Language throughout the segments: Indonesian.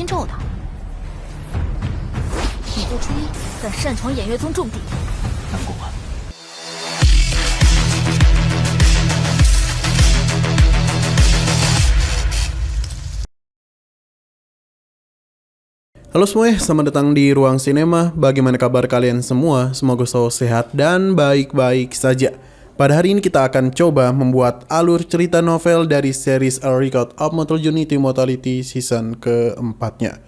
心咒的。你不出一，但擅闯偃月宗重地。南宫丸，Halo semuanya, selamat datang di Ruang Sinema. Bagaimana kabar kalian semua? Semoga selalu sehat dan baik-baik saja. Pada hari ini kita akan coba membuat alur cerita novel dari series A Record of Mortal Journey to Immortality season keempatnya,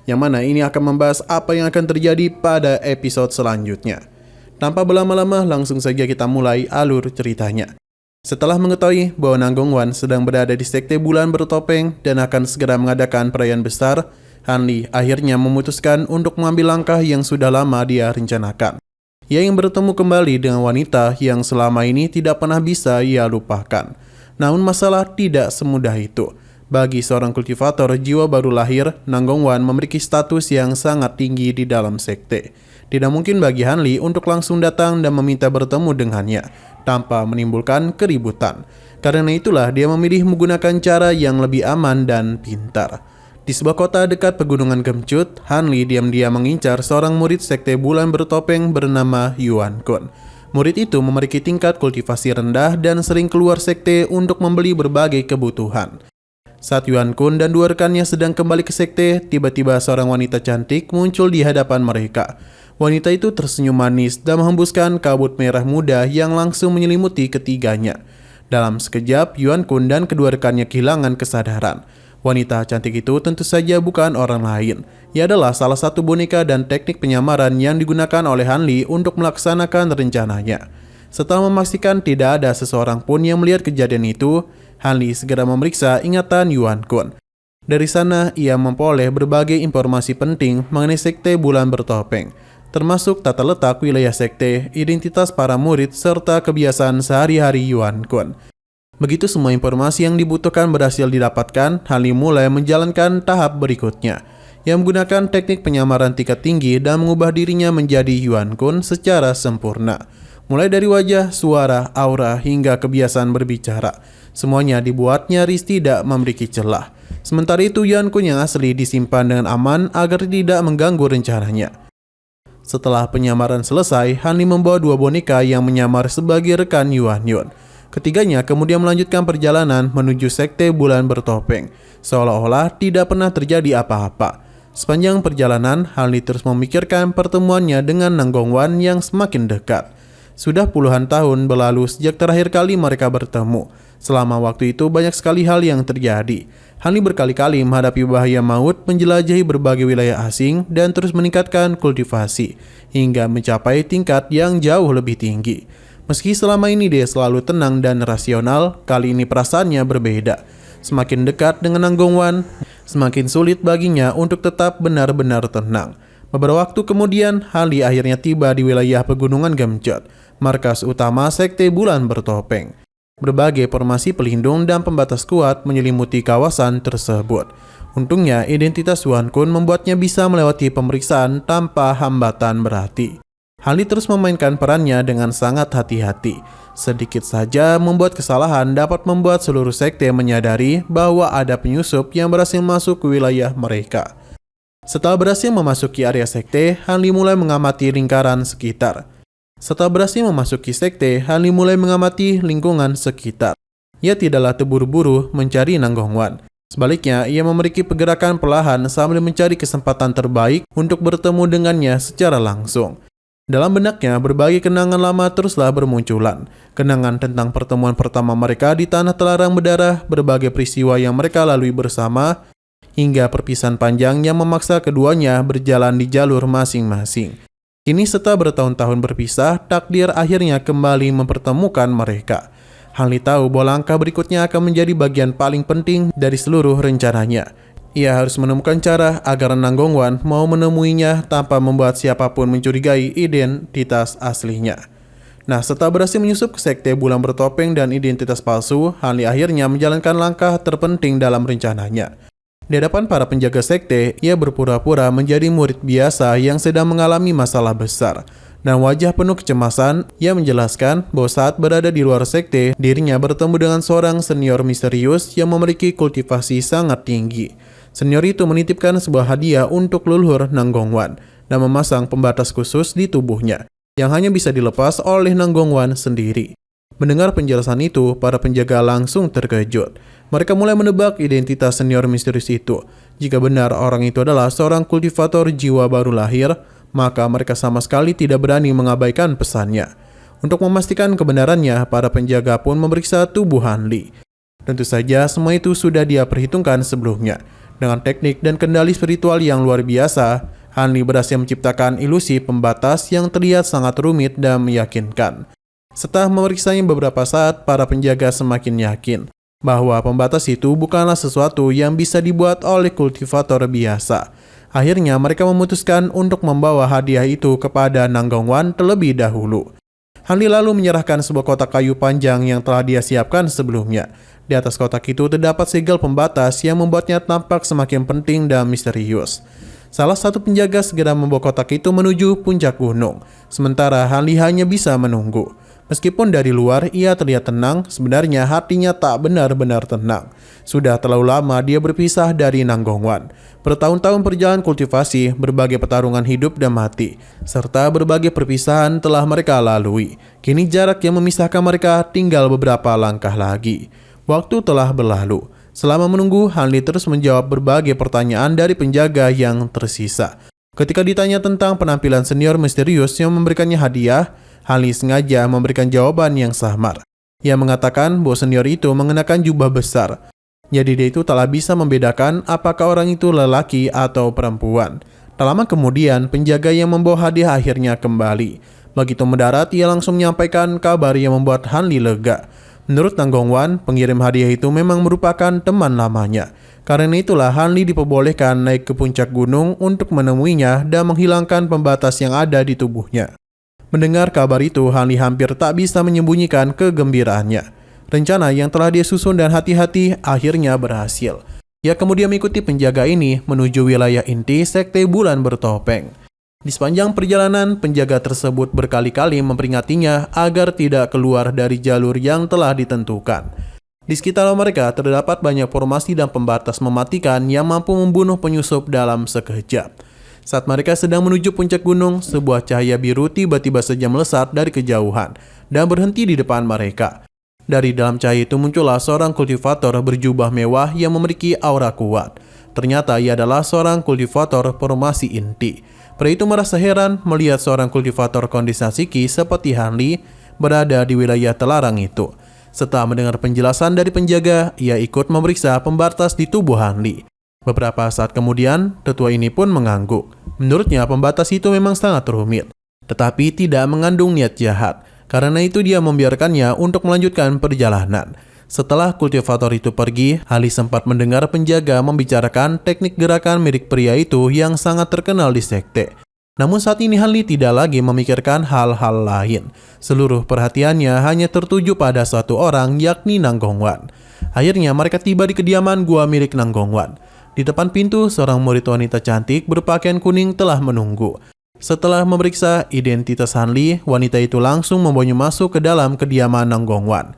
yang mana ini akan membahas apa yang akan terjadi pada episode selanjutnya. Tanpa berlama-lama, langsung saja kita mulai alur ceritanya. Setelah mengetahui bahwa Nanggong Wan sedang berada di sekte bulan bertopeng dan akan segera mengadakan perayaan besar, Han Li akhirnya memutuskan untuk mengambil langkah yang sudah lama dia rencanakan. Ia ingin bertemu kembali dengan wanita yang selama ini tidak pernah bisa ia lupakan. Namun masalah tidak semudah itu. Bagi seorang kultivator jiwa baru lahir, Nanggong Wan memiliki status yang sangat tinggi di dalam sekte. Tidak mungkin bagi Han Li untuk langsung datang dan meminta bertemu dengannya tanpa menimbulkan keributan. Karena itulah dia memilih menggunakan cara yang lebih aman dan pintar. Di sebuah kota dekat pegunungan Gemcut, Han Li diam-diam mengincar seorang murid sekte bulan bertopeng bernama Yuan Kun. Murid itu memiliki tingkat kultivasi rendah dan sering keluar sekte untuk membeli berbagai kebutuhan. Saat Yuan Kun dan dua rekannya sedang kembali ke sekte, tiba-tiba seorang wanita cantik muncul di hadapan mereka. Wanita itu tersenyum manis dan menghembuskan kabut merah muda yang langsung menyelimuti ketiganya. Dalam sekejap, Yuan Kun dan kedua rekannya kehilangan kesadaran. Wanita cantik itu tentu saja bukan orang lain. Ia adalah salah satu boneka dan teknik penyamaran yang digunakan oleh Han Li untuk melaksanakan rencananya. Setelah memastikan tidak ada seseorang pun yang melihat kejadian itu, Han Li segera memeriksa ingatan Yuan Kun. Dari sana, ia memperoleh berbagai informasi penting mengenai sekte bulan bertopeng, termasuk tata letak wilayah sekte, identitas para murid, serta kebiasaan sehari-hari Yuan Kun. Begitu semua informasi yang dibutuhkan berhasil didapatkan, Han Li mulai menjalankan tahap berikutnya, yang menggunakan teknik penyamaran tingkat tinggi dan mengubah dirinya menjadi Yuan Kun secara sempurna. Mulai dari wajah, suara, aura, hingga kebiasaan berbicara. Semuanya dibuat nyaris tidak memiliki celah. Sementara itu, Yuan Kun yang asli disimpan dengan aman agar tidak mengganggu rencananya. Setelah penyamaran selesai, Han Li membawa dua boneka yang menyamar sebagai rekan Yuan Yun. Ketiganya kemudian melanjutkan perjalanan menuju sekte bulan bertopeng, seolah-olah tidak pernah terjadi apa-apa. Sepanjang perjalanan, Han Li terus memikirkan pertemuannya dengan Nanggong Wan yang semakin dekat. Sudah puluhan tahun berlalu sejak terakhir kali mereka bertemu. Selama waktu itu banyak sekali hal yang terjadi. Han Li berkali-kali menghadapi bahaya maut, menjelajahi berbagai wilayah asing, dan terus meningkatkan kultivasi, hingga mencapai tingkat yang jauh lebih tinggi. Meski selama ini dia selalu tenang dan rasional, kali ini perasaannya berbeda. Semakin dekat dengan Nanggong Wan, semakin sulit baginya untuk tetap benar-benar tenang. Beberapa waktu kemudian, Han Li akhirnya tiba di wilayah pegunungan Gemcut, markas utama sekte bulan bertopeng. Berbagai formasi pelindung dan pembatas kuat menyelimuti kawasan tersebut. Untungnya, identitas Yuan Kun membuatnya bisa melewati pemeriksaan tanpa hambatan berarti. Han Li terus memainkan perannya dengan sangat hati-hati. Sedikit saja membuat kesalahan dapat membuat seluruh sekte menyadari bahwa ada penyusup yang berhasil masuk ke wilayah mereka. Setelah berhasil memasuki area sekte, Han Li mulai mengamati lingkaran sekitar. Lingkungan sekitar. Ia tidaklah terburu-buru mencari Nanggong Wan. Sebaliknya, ia memiliki pergerakan perlahan sambil mencari kesempatan terbaik untuk bertemu dengannya secara langsung. Dalam benaknya, berbagai kenangan lama teruslah bermunculan. Kenangan tentang pertemuan pertama mereka di tanah terlarang berdarah, berbagai peristiwa yang mereka lalui bersama, hingga perpisahan panjang yang memaksa keduanya berjalan di jalur masing-masing. Kini setelah bertahun-tahun berpisah, takdir akhirnya kembali mempertemukan mereka. Han Li tahu bahwa langkah berikutnya akan menjadi bagian paling penting dari seluruh rencananya. Ia harus menemukan cara agar Nanggong Wan mau menemuinya tanpa membuat siapapun mencurigai identitas aslinya. Nah, setelah berhasil menyusup ke sekte bulan bertopeng dan identitas palsu, Han Li akhirnya menjalankan langkah terpenting dalam rencananya. Di hadapan para penjaga sekte, ia berpura-pura menjadi murid biasa yang sedang mengalami masalah besar. Dan wajah penuh kecemasan, ia menjelaskan bahwa saat berada di luar sekte, dirinya bertemu dengan seorang senior misterius yang memiliki kultivasi sangat tinggi. Senior itu menitipkan sebuah hadiah untuk leluhur Nanggongwan dan memasang pembatas khusus di tubuhnya yang hanya bisa dilepas oleh Nanggongwan sendiri. Mendengar penjelasan itu, para penjaga langsung terkejut. Mereka mulai menebak identitas senior misterius itu. Jika benar orang itu adalah seorang kultivator jiwa baru lahir, maka mereka sama sekali tidak berani mengabaikan pesannya. Untuk memastikan kebenarannya, para penjaga pun memeriksa tubuh Han Li. Tentu saja semua itu sudah dia perhitungkan sebelumnya. Dengan teknik dan kendali spiritual yang luar biasa, Han Li berhasil menciptakan ilusi pembatas yang terlihat sangat rumit dan meyakinkan. Setelah memeriksanya beberapa saat, para penjaga semakin yakin bahwa pembatas itu bukanlah sesuatu yang bisa dibuat oleh kultivator biasa. Akhirnya mereka memutuskan untuk membawa hadiah itu kepada Nanggongwan terlebih dahulu. Han Li lalu menyerahkan sebuah kotak kayu panjang yang telah dia siapkan sebelumnya. Di atas kotak itu terdapat segel pembatas yang membuatnya tampak semakin penting dan misterius. Salah satu penjaga segera membawa kotak itu menuju puncak gunung, sementara Han Li hanya bisa menunggu. Meskipun dari luar ia terlihat tenang, sebenarnya hatinya tak benar-benar tenang. Sudah terlalu lama dia berpisah dari Nanggongwan. Bertahun-tahun perjalanan kultivasi, berbagai pertarungan hidup dan mati, serta berbagai perpisahan telah mereka lalui. Kini jarak yang memisahkan mereka tinggal beberapa langkah lagi. Waktu telah berlalu. Selama menunggu, Han Li terus menjawab berbagai pertanyaan dari penjaga yang tersisa. Ketika ditanya tentang penampilan senior misterius yang memberikannya hadiah, Han Li sengaja memberikan jawaban yang samar. Ia mengatakan bahwa senior itu mengenakan jubah besar. Jadi dia itu telah bisa membedakan apakah orang itu lelaki atau perempuan. Tak lama kemudian, penjaga yang membawa hadiah akhirnya kembali. Begitu mendarat, ia langsung menyampaikan kabar yang membuat Han Li lega. Menurut Nanggongwan, pengirim hadiah itu memang merupakan teman lamanya. Karena itulah Han Li diperbolehkan naik ke puncak gunung untuk menemuinya dan menghilangkan pembatas yang ada di tubuhnya. Mendengar kabar itu, Han Li hampir tak bisa menyembunyikan kegembiraannya. Rencana yang telah dia susun dan hati-hati akhirnya berhasil. Ia kemudian mengikuti penjaga ini menuju wilayah inti sekte bulan bertopeng. Di sepanjang perjalanan, penjaga tersebut berkali-kali memperingatinya agar tidak keluar dari jalur yang telah ditentukan. Di sekitar mereka terdapat banyak formasi dan pembatas mematikan yang mampu membunuh penyusup dalam sekejap. Saat mereka sedang menuju puncak gunung, sebuah cahaya biru tiba-tiba saja melesat dari kejauhan dan berhenti di depan mereka. Dari dalam cahaya itu muncullah seorang kultivator berjubah mewah yang memiliki aura kuat. Ternyata ia adalah seorang kultivator formasi inti. Pria itu merasa heran melihat seorang kultivator kondensasi ki seperti Han Li berada di wilayah terlarang itu. Setelah mendengar penjelasan dari penjaga, ia ikut memeriksa pembatas di tubuh Han Li. Beberapa saat kemudian, tetua ini pun mengangguk. Menurutnya pembatas itu memang sangat rumit, tetapi tidak mengandung niat jahat. Karena itu dia membiarkannya untuk melanjutkan perjalanan. Setelah kultivator itu pergi, Han Li sempat mendengar penjaga membicarakan teknik gerakan milik pria itu yang sangat terkenal di sekte. Namun saat ini Han Li tidak lagi memikirkan hal-hal lain. Seluruh perhatiannya hanya tertuju pada satu orang, yakni Nanggongwan. Akhirnya mereka tiba di kediaman gua milik Nanggongwan. Di depan pintu, seorang murid wanita cantik berpakaian kuning telah menunggu. Setelah memeriksa identitas Han Li, wanita itu langsung membawanya masuk ke dalam kediaman Nanggongwan.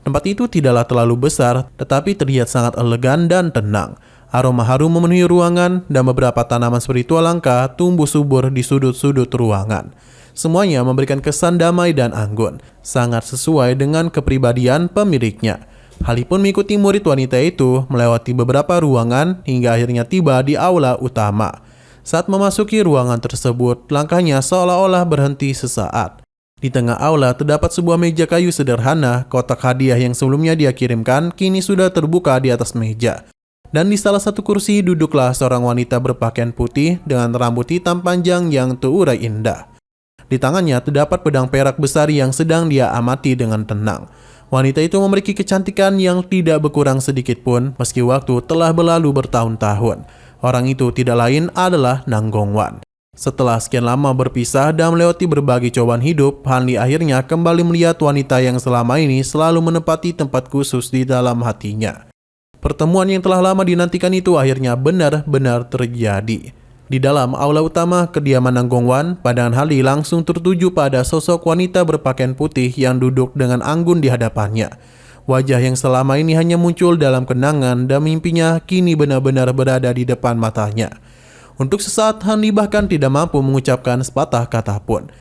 Tempat itu tidaklah terlalu besar, tetapi terlihat sangat elegan dan tenang. Aroma harum memenuhi ruangan dan beberapa tanaman spiritual langka tumbuh subur di sudut-sudut ruangan. Semuanya memberikan kesan damai dan anggun, sangat sesuai dengan kepribadian pemiliknya. Han Li pun mengikuti murid wanita itu melewati beberapa ruangan hingga akhirnya tiba di aula utama. Saat memasuki ruangan tersebut, langkahnya seolah-olah berhenti sesaat. Di tengah aula terdapat sebuah meja kayu sederhana. Kotak hadiah yang sebelumnya dia kirimkan kini sudah terbuka di atas meja. Dan di salah satu kursi duduklah seorang wanita berpakaian putih dengan rambut hitam panjang yang terurai indah. Di tangannya terdapat pedang perak besar yang sedang dia amati dengan tenang. Wanita itu memiliki kecantikan yang tidak berkurang sedikit pun meski waktu telah berlalu bertahun-tahun. Orang itu tidak lain adalah Nanggongwan. Setelah sekian lama berpisah dan melewati berbagai cobaan hidup, Han Li akhirnya kembali melihat wanita yang selama ini selalu menempati tempat khusus di dalam hatinya. Pertemuan yang telah lama dinantikan itu akhirnya benar-benar terjadi. Di dalam aula utama kediaman Nanggongwan, pandangan Han Li langsung tertuju pada sosok wanita berpakaian putih yang duduk dengan anggun di hadapannya. Wajah yang selama ini hanya muncul dalam kenangan dan mimpinya kini benar-benar berada di depan matanya. Untuk sesaat, Han Li bahkan tidak mampu mengucapkan sepatah kata pun.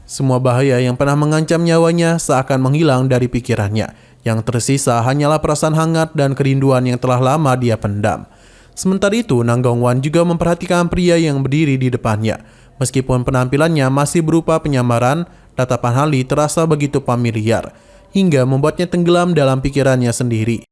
Semua bahaya yang pernah mengancam nyawanya seakan menghilang dari pikirannya. Yang tersisa hanyalah perasaan hangat dan kerinduan yang telah lama dia pendam. Sementara itu, Nang Gongwan juga memperhatikan pria yang berdiri di depannya. Meskipun penampilannya masih berupa penyamaran, tatapan Han Li terasa begitu familiar, hingga membuatnya tenggelam dalam pikirannya sendiri.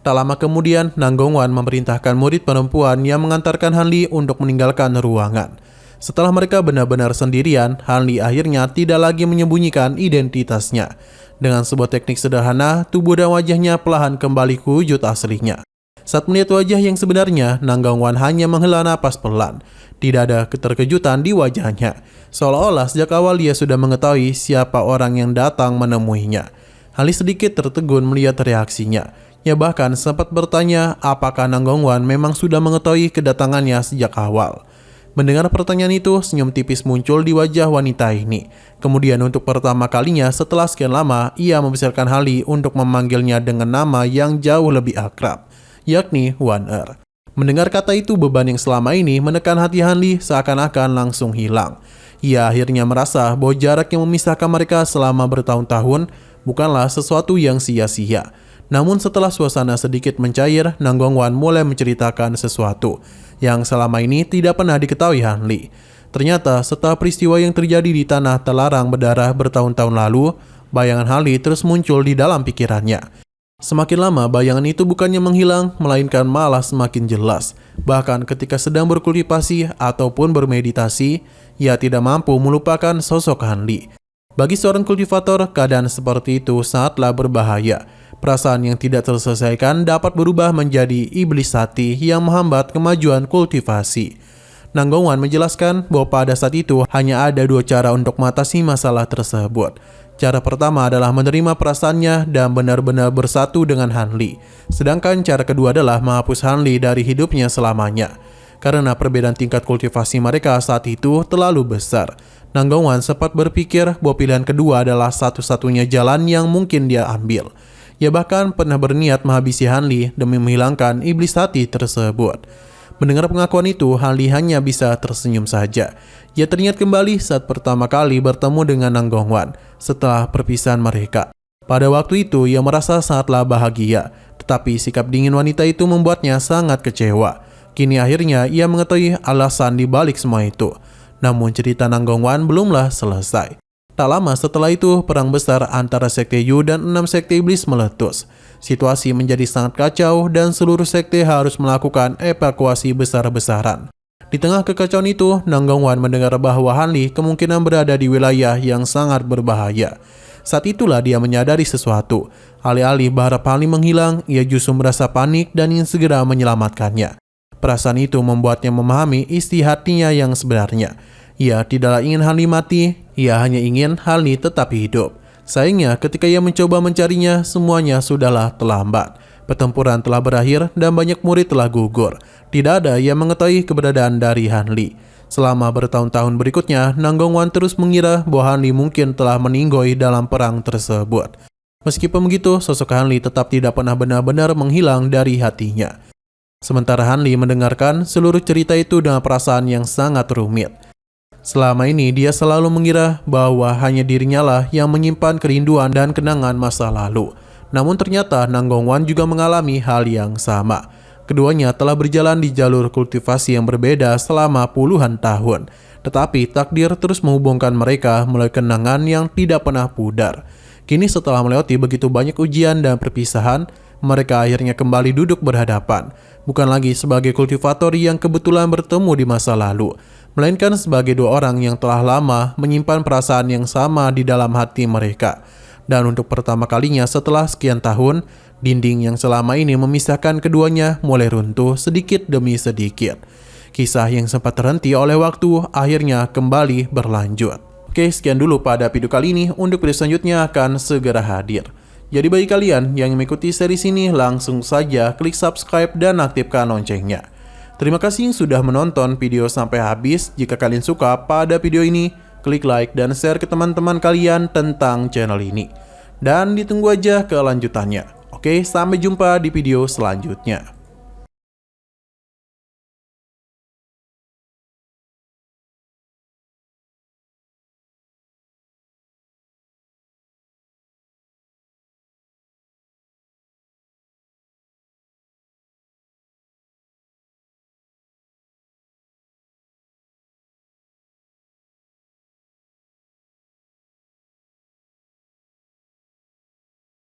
Tak lama kemudian, Nang Gongwan memerintahkan murid perempuan yang mengantarkan Han Li untuk meninggalkan ruangan. Setelah mereka benar-benar sendirian, Han Li akhirnya tidak lagi menyembunyikan identitasnya. Dengan sebuah teknik sederhana, tubuh dan wajahnya perlahan kembali ke wujud aslinya. Saat melihat wajah yang sebenarnya, Nang Gongwan hanya menghela napas pelan. Tidak ada keterkejutan di wajahnya, seolah-olah sejak awal dia sudah mengetahui siapa orang yang datang menemuinya. Han Li sedikit tertegun melihat reaksinya. Ia bahkan sempat bertanya apakah Nang Gongwan memang sudah mengetahui kedatangannya sejak awal. Mendengar pertanyaan itu, senyum tipis muncul di wajah wanita ini. Kemudian untuk pertama kalinya setelah sekian lama, ia membesarkan Han Li untuk memanggilnya dengan nama yang jauh lebih akrab, yakni Wan Mendengar kata itu, beban yang selama ini menekan hati Han Li seakan-akan langsung hilang. Ia akhirnya merasa bahwa jarak yang memisahkan mereka selama bertahun-tahun bukanlah sesuatu yang sia-sia. Namun setelah suasana sedikit mencair, Nang Gongwan mulai menceritakan sesuatu yang selama ini tidak pernah diketahui Han Li. Ternyata setelah peristiwa yang terjadi di tanah terlarang berdarah bertahun-tahun lalu, bayangan Han Li terus muncul di dalam pikirannya. Semakin lama, bayangan itu bukannya menghilang, melainkan malah semakin jelas. Bahkan ketika sedang berkultivasi ataupun bermeditasi, ia tidak mampu melupakan sosok Han Li. Bagi seorang kultivator, keadaan seperti itu sangatlah berbahaya. Perasaan yang tidak terselesaikan dapat berubah menjadi iblis hati yang menghambat kemajuan kultivasi. Nang Gongwan menjelaskan bahwa pada saat itu hanya ada dua cara untuk mengatasi masalah tersebut. Cara pertama adalah menerima perasaannya dan benar-benar bersatu dengan Han Li. Sedangkan cara kedua adalah menghapus Han Li dari hidupnya selamanya. Karena perbedaan tingkat kultivasi mereka saat itu terlalu besar, Nang Gongwan sempat berpikir bahwa pilihan kedua adalah satu-satunya jalan yang mungkin dia ambil. Ia bahkan pernah berniat menghabisi Han Li demi menghilangkan iblis hati tersebut. Mendengar pengakuan itu, Han Li hanya bisa tersenyum saja. Ia teringat kembali saat pertama kali bertemu dengan Nang Gongwan setelah perpisahan mereka. Pada waktu itu, ia merasa sangatlah bahagia, tetapi sikap dingin wanita itu membuatnya sangat kecewa. Kini akhirnya ia mengetahui alasan di balik semua itu. Namun cerita Nang Gongwan belumlah selesai. Tak lama setelah itu, perang besar antara Sekte Yu dan 6 Sekte Iblis meletus. Situasi menjadi sangat kacau dan seluruh sekte harus melakukan evakuasi besar-besaran. Di tengah kekacauan itu, Nang Gongwan mendengar bahwa Han Li kemungkinan berada di wilayah yang sangat berbahaya. Saat itulah dia menyadari sesuatu. Alih-alih berharap Han Li menghilang, ia justru merasa panik dan ingin segera menyelamatkannya. Perasaan itu membuatnya memahami isi hatinya yang sebenarnya. Ia tidaklah ingin Han Li mati, ia hanya ingin Han Li tetap hidup. Sayangnya ketika ia mencoba mencarinya, semuanya sudahlah terlambat. Pertempuran telah berakhir dan banyak murid telah gugur. Tidak ada yang mengetahui keberadaan dari Han Li. Selama bertahun-tahun berikutnya, Nang Gongwan terus mengira bahwa Han Li mungkin telah meninggoy dalam perang tersebut. Meskipun begitu, sosok Han Li tetap tidak pernah benar-benar menghilang dari hatinya. Sementara Han Li mendengarkan seluruh cerita itu dengan perasaan yang sangat rumit. Selama ini dia selalu mengira bahwa hanya dirinya lah yang menyimpan kerinduan dan kenangan masa lalu. Namun ternyata Nang Gongwan juga mengalami hal yang sama. Keduanya telah berjalan di jalur kultivasi yang berbeda selama puluhan tahun. Tetapi takdir terus menghubungkan mereka melalui kenangan yang tidak pernah pudar. Kini setelah melewati begitu banyak ujian dan perpisahan, mereka akhirnya kembali duduk berhadapan. Bukan lagi sebagai kultivator yang kebetulan bertemu di masa lalu, melainkan sebagai dua orang yang telah lama menyimpan perasaan yang sama di dalam hati mereka. Dan untuk pertama kalinya setelah sekian tahun, dinding yang selama ini memisahkan keduanya mulai runtuh sedikit demi sedikit. Kisah yang sempat terhenti oleh waktu akhirnya kembali berlanjut. Oke, sekian dulu pada video kali ini. Untuk video selanjutnya akan segera hadir. Jadi bagi kalian yang mengikuti series ini, langsung saja klik subscribe dan aktifkan loncengnya. Terima kasih yang sudah menonton video sampai habis. Jika kalian suka pada video ini, klik like dan share ke teman-teman kalian tentang channel ini. Dan ditunggu aja kelanjutannya. Oke, sampai jumpa di video selanjutnya.